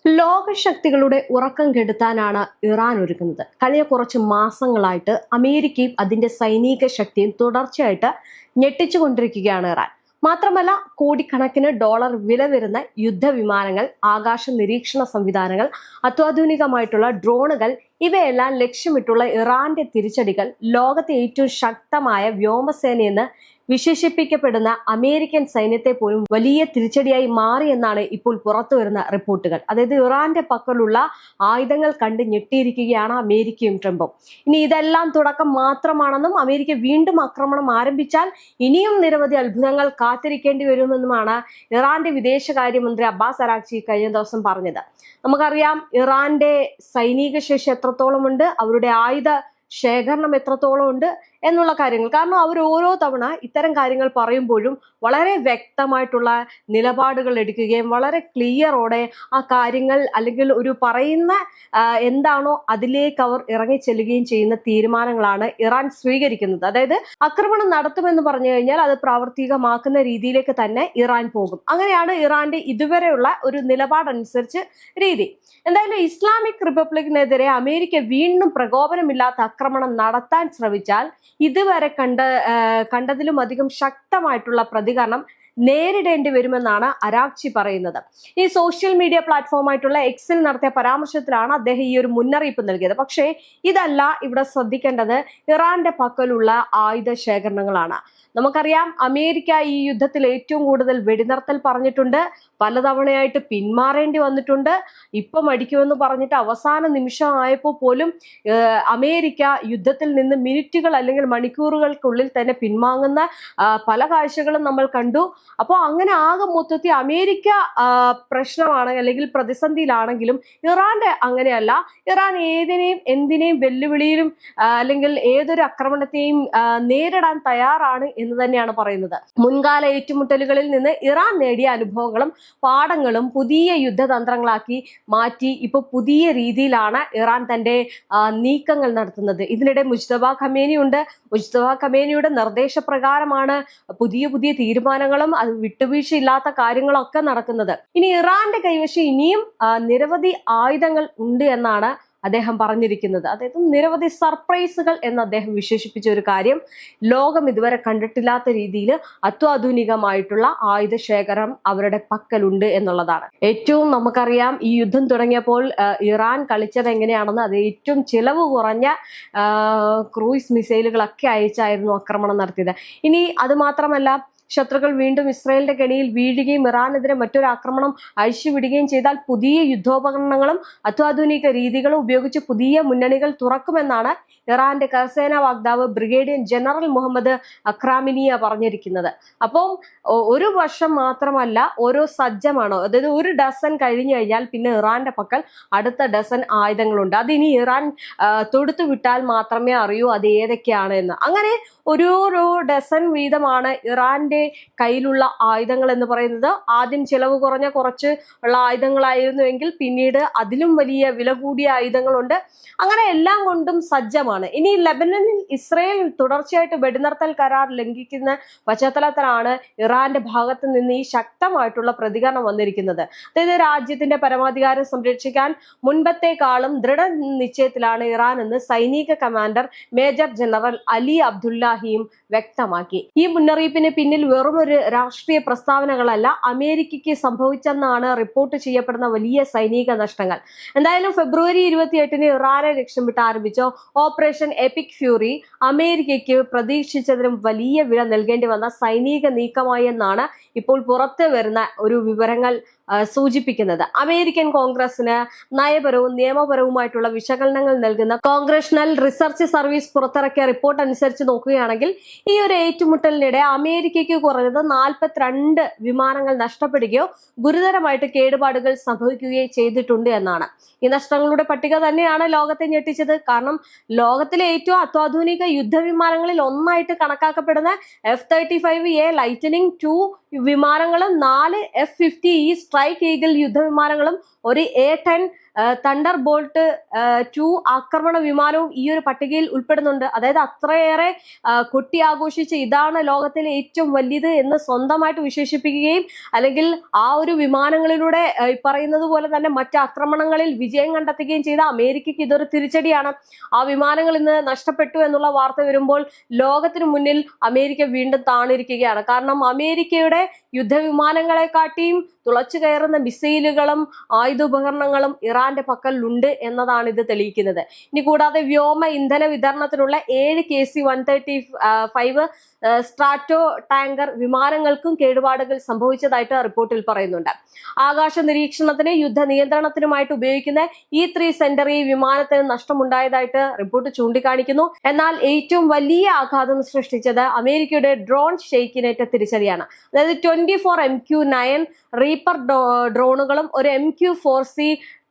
ലോകശക്തികളുടെ ഉറക്കം കെടുത്താനാണ് ഇറാൻ ഒരുക്കുന്നത്. കഴിഞ്ഞ കുറച്ച് മാസങ്ങളായിട്ട് അമേരിക്കയും അതിന്റെ സൈനിക ശക്തിയും തുടർച്ചയായിട്ട് ഞെട്ടിച്ചുകൊണ്ടിരിക്കുകയാണ് ഇറാൻ. മാത്രമല്ല, കോടിക്കണക്കിന് ഡോളർ വില വരുന്ന യുദ്ധവിമാനങ്ങൾ, ആകാശ നിരീക്ഷണ സംവിധാനങ്ങൾ, അത്യാധുനികമായിട്ടുള്ള ഡ്രോണുകൾ, ഇവയെല്ലാം ലക്ഷ്യമിട്ടുള്ള ഇറാന്റെ തിരിച്ചടികൾ ലോകത്തെ ഏറ്റവും ശക്തമായ വ്യോമസേനയെന്ന് വിശേഷിപ്പിക്കപ്പെടുന്ന അമേരിക്കൻ സൈന്യത്തെ പോലും വലിയ തിരിച്ചടിയായി മാറിയെന്നാണ് ഇപ്പോൾ പുറത്തു വരുന്ന റിപ്പോർട്ടുകൾ. അതായത് ഇറാന്റെ പക്കലുള്ള ആയുധങ്ങൾ കണ്ട് ഞെട്ടിയിരിക്കുകയാണ് അമേരിക്കയും ട്രംപും. ഇനി ഇതെല്ലാം തുടക്കം മാത്രമാണെന്നും അമേരിക്ക വീണ്ടും ആക്രമണം ആരംഭിച്ചാൽ ഇനിയും നിരവധി അത്ഭുതങ്ങൾ കാത്തിരിക്കേണ്ടി വരുമെന്നുമാണ് ഇറാന്റെ വിദേശകാര്യമന്ത്രി അബ്ബാസ് അരാഗ്ചി കഴിഞ്ഞ ദിവസം പറഞ്ഞത്. നമുക്കറിയാം ഇറാന്റെ സൈനിക ശേഷി എത്രത്തോളമുണ്ട്, അവരുടെ ആയുധ ശേഖരണം എത്രത്തോളം ഉണ്ട് എന്നുള്ള കാര്യങ്ങൾ. കാരണം അവർ ഓരോ തവണ ഇത്തരം കാര്യങ്ങൾ പറയുമ്പോഴും വളരെ വ്യക്തമായിട്ടുള്ള നിലപാടുകൾ എടുക്കുകയും വളരെ ക്ലിയറോടെ ആ കാര്യങ്ങൾ അല്ലെങ്കിൽ ഒരു പറയുന്ന എന്താണോ അതിലേക്ക് അവർ ഇറങ്ങിച്ചെല്ലുകയും ചെയ്യുന്ന തീരുമാനങ്ങളാണ് ഇറാൻ സ്വീകരിക്കുന്നത്. അതായത് ആക്രമണം നടത്തുമെന്ന് പറഞ്ഞു കഴിഞ്ഞാൽ അത് പ്രാവർത്തികമാക്കുന്ന രീതിയിലേക്ക് തന്നെ ഇറാൻ പോകും. അങ്ങനെയാണ് ഇറാന്റെ ഇതുവരെയുള്ള ഒരു നിലപാടനുസരിച്ച് രീതി. എന്തായാലും ഇസ്ലാമിക് റിപ്പബ്ലിക്കിനെതിരെ അമേരിക്ക വീണ്ടും പ്രകോപനമില്ലാത്ത ആക്രമണം നടത്താൻ ശ്രമിച്ചാൽ ഇതുവരെ കണ്ടതിലും അധികം ശക്തമായിട്ടുള്ള പ്രതികരണം നേരിടേണ്ടി വരുമെന്നാണ് അരാഗ്ചി പറയുന്നത്. ഈ സോഷ്യൽ മീഡിയ പ്ലാറ്റ്ഫോമായിട്ടുള്ള എക്സിൽ നടത്തിയ പരാമർശത്തിലാണ് അദ്ദേഹം ഈ ഒരു മുന്നറിയിപ്പ് നൽകിയത്. പക്ഷേ ഇതല്ല ഇവിടെ ശ്രദ്ധിക്കേണ്ടത്, ഇറാന്റെ പക്കലുള്ള ആയുധ ശേഖരണങ്ങളാണ്. നമുക്കറിയാം അമേരിക്ക ഈ യുദ്ധത്തിൽ ഏറ്റവും കൂടുതൽ വെടിനിർത്തൽ പറഞ്ഞിട്ടുണ്ട്, പലതവണയായിട്ട് പിന്മാറേണ്ടി വന്നിട്ടുണ്ട്. ഇപ്പം അടിക്കുമെന്ന് പറഞ്ഞിട്ട് അവസാന നിമിഷമായപ്പോൾ പോലും അമേരിക്ക യുദ്ധത്തിൽ നിന്ന് മിനിറ്റുകൾ അല്ലെങ്കിൽ മണിക്കൂറുകൾക്കുള്ളിൽ തന്നെ പിൻവാങ്ങുന്ന പല കാഴ്ചകളും നമ്മൾ കണ്ടു. അപ്പോൾ അങ്ങനെ ആകെ മൊത്തത്തിൽ അമേരിക്ക പ്രശ്നമാണ് അല്ലെങ്കിൽ പ്രതിസന്ധിയിലാണെങ്കിലും ഇറാന്റെ അങ്ങനെയല്ല. ഇറാൻ എന്തിനേയും വെല്ലുവിളിയിലും അല്ലെങ്കിൽ ഏതൊരു ആക്രമണത്തെയും നേരിടാൻ തയ്യാറാണ് എന്ന് തന്നെയാണ് പറയുന്നത്. മുൻകാല ഏറ്റുമുട്ടലുകളിൽ നിന്ന് ഇറാൻ നേടിയ അനുഭവങ്ങളും പാഠങ്ങളും പുതിയ യുദ്ധതന്ത്രങ്ങളാക്കി മാറ്റി ഇപ്പോൾ പുതിയ രീതിയിലാണ് ഇറാൻ തന്റെ നീക്കങ്ങൾ നടത്തുന്നത്. ഇതിനിടെ മുജ്തബ ഖമേനി ഉണ്ട്. മുജ്തബ ഖമേനിയുടെ നിർദ്ദേശപ്രകാരമാണ് പുതിയ തീരുമാനങ്ങളും അത് വിട്ടുവീഴ്ചയില്ലാത്ത കാര്യങ്ങളൊക്കെ നടക്കുന്നത്. ഇനി ഇറാന്റെ കൈവശം ഇനിയും നിരവധി ആയുധങ്ങൾ ഉണ്ട് എന്നാണ് അദ്ദേഹം പറഞ്ഞിരിക്കുന്നത്. അതായത് നിരവധി സർപ്രൈസുകൾ എന്ന് അദ്ദേഹം വിശേഷിപ്പിച്ച ഒരു കാര്യം, ലോകം ഇതുവരെ കണ്ടിട്ടില്ലാത്ത രീതിയിൽ അത്യാധുനികമായിട്ടുള്ള ആയുധ ശേഖരം അവരുടെ പക്കലുണ്ട് എന്നുള്ളതാണ്. ഏറ്റവും നമുക്കറിയാം ഈ യുദ്ധം തുടങ്ങിയപ്പോൾ ഇറാൻ കളിച്ചത് എങ്ങനെയാണെന്ന്, അത് ഏറ്റവും ചിലവ് കുറഞ്ഞ ക്രൂയിസ് മിസൈലുകളൊക്കെ അയച്ചായിരുന്നു ആക്രമണം നടത്തിയത്. ഇനി അത് മാത്രമല്ല, ശത്രുക്കൾ വീണ്ടും ഇസ്രായേലിന്റെ കെണിയിൽ വീഴുകയും ഇറാനെതിരെ മറ്റൊരു ആക്രമണം അഴിച്ചുവിടുകയും ചെയ്താൽ പുതിയ യുദ്ധോപകരണങ്ങളും അത്യാധുനിക രീതികളും ഉപയോഗിച്ച് പുതിയ മുന്നണികൾ തുറക്കുമെന്നാണ് ഇറാന്റെ കരസേനാ വക്താവ് ബ്രിഗേഡിയർ ജനറൽ മുഹമ്മദ് അക്രാമിനിയ പറഞ്ഞിരിക്കുന്നത്. അപ്പം ഒരു വർഷം മാത്രമല്ല, ഓരോ സജ്ജമാണോ, അതായത് ഒരു ഡസൻ കഴിഞ്ഞു കഴിഞ്ഞാൽ പിന്നെ ഇറാന്റെ പക്കൽ അടുത്ത ഡസൻ ആയുധങ്ങളുണ്ട്. അതിനി ഇറാൻ തൊടുത്തു വിട്ടാൽ മാത്രമേ അറിയൂ അത് ഏതൊക്കെയാണ് എന്ന്. അങ്ങനെ ഓരോ ഡസൻ വീതമാണ് ഇറാന്റെ കയ്യിലുള്ള ആയുധങ്ങൾ എന്ന് പറയുന്നത്. ആദ്യം ചിലവ് കുറഞ്ഞ കുറച്ച് ഉള്ള ആയുധങ്ങളായിരുന്നുവെങ്കിൽ പിന്നീട് അതിലും വലിയ വില കൂടിയ ആയുധങ്ങളുണ്ട്. അങ്ങനെ എല്ലാം കൊണ്ടും സജ്ജമാണ്. ഇനി ലെബനനിൽ ഇസ്രയേൽ തുടർച്ചയായിട്ട് വെടിനിർത്തൽ കരാർ ലംഘിക്കുന്ന പശ്ചാത്തലത്തിലാണ് ഇറാന്റെ ഭാഗത്ത് നിന്ന് ഈ ശക്തമായിട്ടുള്ള പ്രതികരണം വന്നിരിക്കുന്നത്. അതായത് രാജ്യത്തിന്റെ പരമാധികാരം സംരക്ഷിക്കാൻ മുൻപത്തെക്കാളും ദൃഢനിശ്ചയത്തിലാണ് ഇറാൻ എന്ന് സൈനിക കമാൻഡർ മേജർ ജനറൽ അലി അബ്ദുല്ലാഹിയും വ്യക്തമാക്കി. ഈ മുന്നറിയിപ്പിന് പിന്നിൽ വെറും ഒരു രാഷ്ട്രീയ പ്രസ്താവനകളല്ല, അമേരിക്കയ്ക്ക് സംഭവിച്ചെന്നാണ് റിപ്പോർട്ട് ചെയ്യപ്പെടുന്ന വലിയ സൈനിക നഷ്ടങ്ങൾ. എന്തായാലും ഫെബ്രുവരി 28-ന് ഇറാനെ ലക്ഷ്യം വിട്ട് ആരംഭിച്ച ഓപ്പറേഷൻ എപ്പിക് ഫ്യൂറി അമേരിക്കയ്ക്ക് പ്രതീക്ഷിച്ചതിലും വലിയ വില നൽകേണ്ടി വന്ന സൈനിക നീക്കമായി എന്നാണ് ഇപ്പോൾ പുറത്തു വരുന്ന ഒരു വിവരങ്ങൾ സൂചിപ്പിക്കുന്നത്. അമേരിക്കൻ കോൺഗ്രസിന് നയപരവും നിയമപരവുമായിട്ടുള്ള വിശകലനങ്ങൾ നൽകുന്ന കോൺഗ്രഷണൽ റിസർച്ച് സർവീസ് പുറത്തിറക്കിയ റിപ്പോർട്ട് അനുസരിച്ച് നോക്കുകയാണെങ്കിൽ ഈ ഒരു ഏറ്റുമുട്ടലിനിടെ അമേരിക്കയ്ക്ക് കുറഞ്ഞത് 42 വിമാനങ്ങൾ നഷ്ടപ്പെടുകയോ ഗുരുതരമായിട്ട് കേടുപാടുകൾ സംഭവിക്കുകയോ ചെയ്തിട്ടുണ്ട് എന്നാണ്. ഈ നഷ്ടങ്ങളുടെ പട്ടിക തന്നെയാണ് ലോകത്തെ ഞെട്ടിച്ചത്. കാരണം ലോകത്തിലെ ഏറ്റവും അത്യാധുനിക യുദ്ധവിമാനങ്ങളിൽ ഒന്നായിട്ട് കണക്കാക്കപ്പെടുന്ന F-35A ലൈറ്റനിങ് 2 വിമാനങ്ങളും 4 F-50E സ്ട്രൈക്ക് ഈഗിൾ യുദ്ധവിമാനങ്ങളും ഒരു A-10 തണ്ടർ ബോൾട്ട് 2 ആക്രമണ വിമാനവും ഈ ഒരു പട്ടികയിൽ ഉൾപ്പെടുന്നുണ്ട്. അതായത് അത്രയേറെ കൊട്ടി ആഘോഷിച്ച് ഇതാണ് ലോകത്തിലെ ഏറ്റവും വലിയത് എന്ന് സ്വന്തമായിട്ട് വിശേഷിപ്പിക്കുകയും അല്ലെങ്കിൽ ആ ഒരു വിമാനങ്ങളിലൂടെ പറയുന്നത് പോലെ തന്നെ മറ്റ് ആക്രമണങ്ങളിൽ വിജയം കണ്ടെത്തുകയും ചെയ്ത അമേരിക്കയ്ക്ക് ഇതൊരു തിരിച്ചടിയാണ്. ആ വിമാനങ്ങൾ ഇന്ന് നഷ്ടപ്പെട്ടു എന്നുള്ള വാർത്ത വരുമ്പോൾ ലോകത്തിനു മുന്നിൽ അമേരിക്ക വീണ്ടും താണിരിക്കുകയാണ്. കാരണം അമേരിക്കയുടെ യുദ്ധവിമാനങ്ങളെക്കാട്ടിയും തുളച്ചു കയറുന്ന മിസൈലുകളും ആയുധോപകരണങ്ങളും ഇറാന്റെ പക്കലുണ്ട് എന്നതാണ് ഇത് തെളിയിക്കുന്നത്. ഇനി കൂടാതെ വ്യോമ ഇന്ധന വിതരണത്തിനുള്ള 7 KC-135 സ്ട്രാറ്റോ ടാങ്കർ വിമാനങ്ങൾക്കും കേടുപാടുകൾ സംഭവിച്ചതായിട്ട് റിപ്പോർട്ടിൽ പറയുന്നുണ്ട്. ആകാശ നിരീക്ഷണത്തിന് യുദ്ധ നിയന്ത്രണത്തിനുമായിട്ട് ഉപയോഗിക്കുന്ന E-3 സെന്ററി വിമാനത്തിന് നഷ്ടമുണ്ടായതായിട്ട് റിപ്പോർട്ട് ചൂണ്ടിക്കാണിക്കുന്നു. എന്നാൽ ഏറ്റവും വലിയ ആഘാതം സൃഷ്ടിച്ചത് അമേരിക്കയുടെ ഡ്രോൺ ഷെയ്ക്കിനേറ്റ തിരിച്ചടിയാണ്. അതായത് 24 MQ-9 റീപ്പർ ഡ്രോണുകളും ഒരു MQ-4C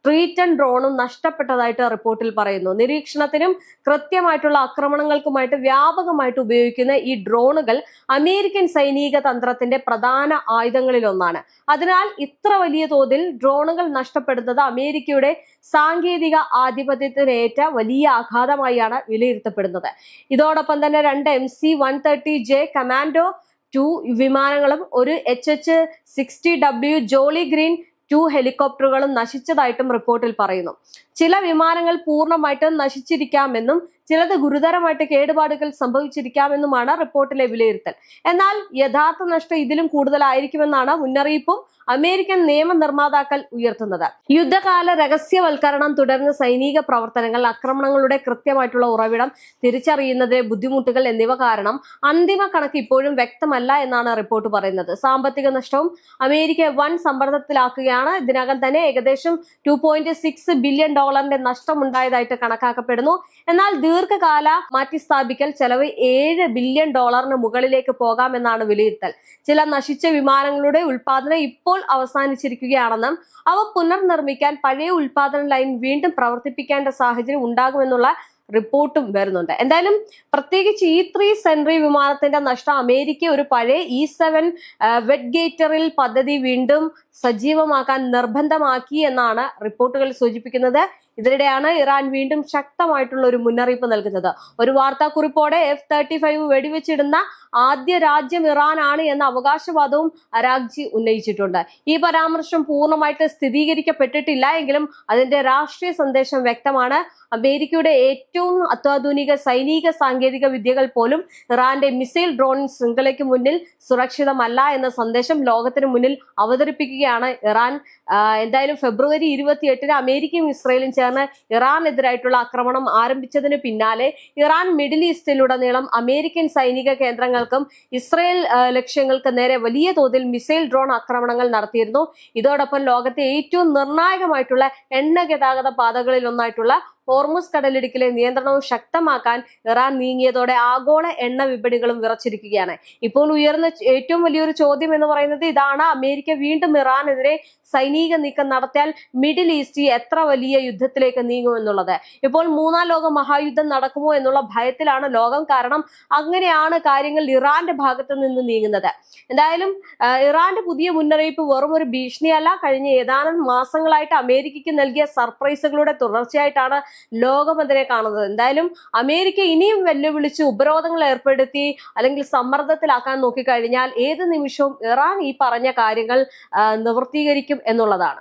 ട്രീറ്റൺ ഡ്രോണും നഷ്ടപ്പെട്ടതായിട്ട് റിപ്പോർട്ടിൽ പറയുന്നു. നിരീക്ഷണത്തിനും കൃത്യമായിട്ടുള്ള ആക്രമണങ്ങൾക്കുമായിട്ട് വ്യാപകമായിട്ട് ഉപയോഗിക്കുന്ന ഈ ഡ്രോണുകൾ അമേരിക്കൻ സൈനിക തന്ത്രത്തിന്റെ പ്രധാന ആയുധങ്ങളിലൊന്നാണ്. അതിനാൽ ഇത്ര വലിയ തോതിൽ ഡ്രോണുകൾ നഷ്ടപ്പെടുന്നത് അമേരിക്കയുടെ സാങ്കേതിക ആധിപത്യത്തിനേറ്റ വലിയ ആഘാതമായാണ് വിലയിരുത്തപ്പെടുന്നത്. ഇതോടൊപ്പം തന്നെ 2 MC-130J കമാൻഡോ 2 വിമാനങ്ങളും ഒരു HH-60W ജോളി ഗ്രീൻ 2 ഹെലികോപ്റ്ററുകളും നശിച്ചതായിട്ടും റിപ്പോർട്ടിൽ പറയുന്നു. ചില വിമാനങ്ങൾ പൂർണ്ണമായിട്ടും നശിച്ചിരിക്കാമെന്നും ചിലത് ഗുരുതരമായിട്ട് കേടുപാടുകൾ സംഭവിച്ചിരിക്കാമെന്നുമാണ് റിപ്പോർട്ടിലെ വിലയിരുത്തൽ. എന്നാൽ യഥാർത്ഥ നഷ്ടം ഇതിലും കൂടുതലായിരിക്കുമെന്നാണ് മുന്നറിയിപ്പും അമേരിക്കൻ നിയമനിർമ്മാതാക്കൾ ഉയർത്തുന്നത്. യുദ്ധകാല രഹസ്യവൽക്കരണം തുടർന്ന് സൈനിക പ്രവർത്തനങ്ങൾ, ആക്രമണങ്ങളുടെ കൃത്യമായിട്ടുള്ള ഉറവിടം തിരിച്ചറിയുന്നതിലെ ബുദ്ധിമുട്ടുകൾ എന്നിവ കാരണം അന്തിമ കണക്ക് ഇപ്പോഴും വ്യക്തമല്ല എന്നാണ് റിപ്പോർട്ട് പറയുന്നത്. സാമ്പത്തിക നഷ്ടവും അമേരിക്ക വൻ സമ്മർദ്ദത്തിലാക്കുകയാണ്. ഇതിനകം തന്നെ ഏകദേശം $2.6 ബില്യൺ നഷ്ടം ഉണ്ടായതായിട്ട് കണക്കാക്കപ്പെടുന്നു. എന്നാൽ ദീർഘകാല മാറ്റിസ്ഥാപിക്കൽ ചെലവ് $7 ബില്യൺ മുകളിലേക്ക് പോകാമെന്നാണ് വിലയിരുത്തൽ. ചില നശിച്ച വിമാനങ്ങളുടെ ഉൽപാദനം ഇപ്പോൾ അവസാനിച്ചിരിക്കുകയാണെന്നും അവ പുനർനിർമ്മിക്കാൻ പഴയ ഉൽപാദന ലൈൻ വീണ്ടും പ്രവർത്തിപ്പിക്കേണ്ട സാഹചര്യം ഉണ്ടാകുമെന്നുള്ള റിപ്പോർട്ടും വരുന്നുണ്ട്. എന്തായാലും പ്രത്യേകിച്ച് E-3 സെന്ററി വിമാനത്തിന്റെ നഷ്ടം അമേരിക്ക ഒരു പഴയ E-7 വെറ്റ്ഗേറ്ററിൽ പദ്ധതി വീണ്ടും സജീവമാക്കാൻ നിർബന്ധമാക്കി എന്നാണ് റിപ്പോർട്ടുകൾ സൂചിപ്പിക്കുന്നത്. ഇതിനിടെയാണ് ഇറാൻ വീണ്ടും ശക്തമായിട്ടുള്ള ഒരു മുന്നറിയിപ്പ് നൽകുന്നത്. ഒരു വാർത്താക്കുറിപ്പോടെ F-35 വെടിവെച്ചിടുന്ന ആദ്യ രാജ്യം ഇറാനാണ് എന്ന അവകാശവാദവും അരാഗ്ചി ഉന്നയിച്ചിട്ടുണ്ട്. ഈ പരാമർശം പൂർണ്ണമായിട്ട് സ്ഥിരീകരിക്കപ്പെട്ടിട്ടില്ല എങ്കിലും അതിന്റെ രാഷ്ട്രീയ സന്ദേശം വ്യക്തമാണ്. അമേരിക്കയുടെ ഏറ്റവും അത്യാധുനിക സൈനിക സാങ്കേതിക വിദ്യകൾ പോലും ഇറാന്റെ മിസൈൽ ഡ്രോൺ ശൃംഖലയ്ക്ക് മുന്നിൽ സുരക്ഷിതമല്ല എന്ന സന്ദേശം ലോകത്തിന് മുന്നിൽ അവതരിപ്പിക്കുകയാണ് ഇറാൻ. എന്തായാലും ഫെബ്രുവരി 28-ന് അമേരിക്കയും ഇസ്രയേലും ചേർന്ന് ഇറാനെതിരായിട്ടുള്ള ആക്രമണം ആരംഭിച്ചതിന് പിന്നാലെ ഇറാൻ മിഡിൽ ഈസ്റ്റിലുടനീളം അമേരിക്കൻ സൈനിക കേന്ദ്രങ്ങൾക്കും ഇസ്രയേൽ ലക്ഷ്യങ്ങൾക്ക് നേരെ വലിയ തോതിൽ മിസൈൽ ഡ്രോൺ ആക്രമണങ്ങൾ നടത്തിയിരുന്നു. ഇതോടൊപ്പം ലോകത്തെ ഏറ്റവും നിർണായകമായിട്ടുള്ള എണ്ണ ഗതാഗത പാതകളിൽ ഒന്നായിട്ടുള്ള ഹോർമുസ് കടലിടുക്കിലെ നിയന്ത്രണവും ശക്തമാക്കാൻ ഇറാൻ നീങ്ങിയതോടെ ആഗോള എണ്ണ വിപണികളും വിറച്ചിരിക്കുകയാണ്. ഇപ്പോൾ ഉയർന്ന ഏറ്റവും വലിയൊരു ചോദ്യം എന്ന് പറയുന്നത് ഇതാണ്: അമേരിക്ക വീണ്ടും ഇറാനെതിരെ സൈനിക നീക്കം നടത്തിയാൽ മിഡിൽ ഈസ്റ്റ് എത്ര വലിയ യുദ്ധത്തിലേക്ക് നീങ്ങുമെന്നുള്ളത്. ഇപ്പോൾ 3-ാം ലോക മഹായുദ്ധം നടക്കുമോ എന്നുള്ള ഭയത്തിലാണ് ലോകം. കാരണം അങ്ങനെയാണ് കാര്യങ്ങൾ ഇറാന്റെ ഭാഗത്ത് നിന്ന് നീങ്ങുന്നത്. എന്തായാലും ഇറാന്റെ പുതിയ മുന്നറിയിപ്പ് വെറും ഒരു ഭീഷണിയല്ല. കഴിഞ്ഞ ഏതാനും മാസങ്ങളായിട്ട് അമേരിക്കയ്ക്ക് നൽകിയ സർപ്രൈസുകളുടെ തുടർച്ചയായിട്ടാണ് ലോകം അതിനെ കാണുന്നത്. എന്തായാലും അമേരിക്ക ഇനിയും വെല്ലുവിളിച്ച് ഉപരോധങ്ങൾ ഏർപ്പെടുത്തി അല്ലെങ്കിൽ സമ്മർദ്ദത്തിലാക്കാൻ നോക്കിക്കഴിഞ്ഞാൽ ഏത് നിമിഷവും ഇറാൻ ഈ പറഞ്ഞ കാര്യങ്ങൾ നിവർത്തീകരിക്കും എന്നുള്ളതാണ്.